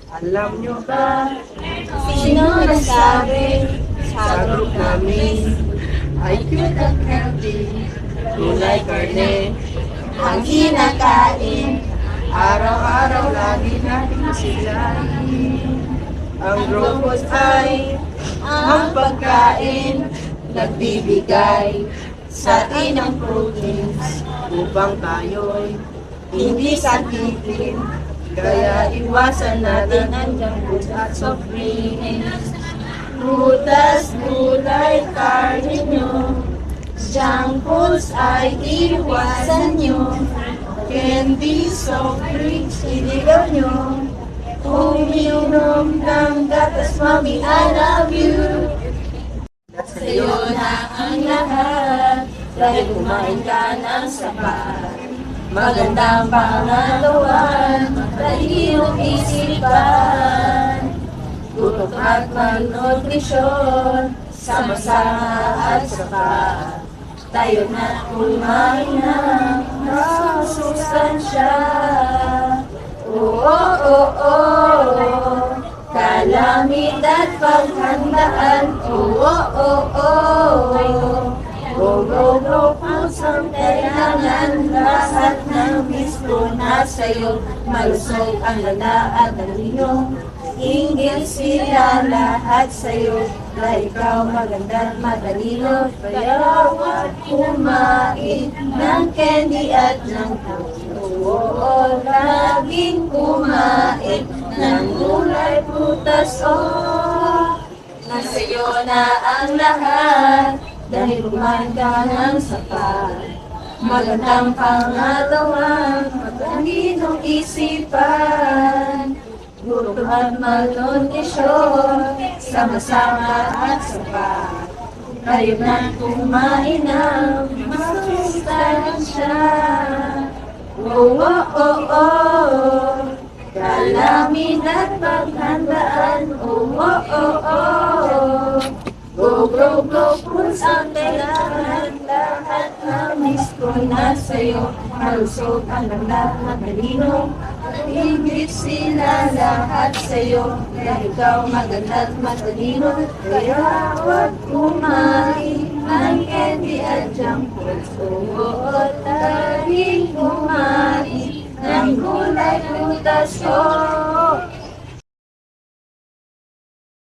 Alam nyo ba, Sino nagsabi sa group namin ay cute at healthy, gulay karne, ang kinakain? araw-araw lagi natin silain. Ang robot ay ang pagkain, nagbibigay sa atin ng proteins upang tayo'y hindi sakitin. Kaya iwasan natin ang junk food at soft drinks. Prutas, gulay, karne nyo, junk foods ay iwasan nyo. Candy, soft drinks, iligaw nyo. Uminom ng gatas, mami, I love you. Sa'yo na ang lahat, dahil kumain ka ng sapat. Magandang pangatawan, talinong isipan. Gutom at malnutrisyon, sama-sama at sapat. Tayo na kumain ng masustansya. Oo, oo, oo, kalamidad paghandaan. Oo, oo, oo, go, go, go, pusang kailangan. Lahat ng gusto na sa'yo, malusog ang lala at ang lino. Inggit sila lahat sa'yo, dahil ikaw maganda at matalino. Kaya huwag kumain ng candy at ng oo, laging kumain ng gulay, prutas, nasa'yo na ang lahat, dahil kumain ka ng sapat. Magandang pangatawan, matalinong isipan. Gutom at malnutrisyon, sama-sama at sapat. Tayo na kumain ng masustansya. Oo, oo, oo, kalamin at paghandaan. Oo, oo, oo, go, go, go, pusang kailangan. Lahat ng misko na sa'yo, malusog ang lahat na talino. Higit sila lahat sa'yo, dahil ikaw maganda at matalino. Kaya huwag kumain ng candy at junk foods. Oo, laging kumain ng gulay, prutas,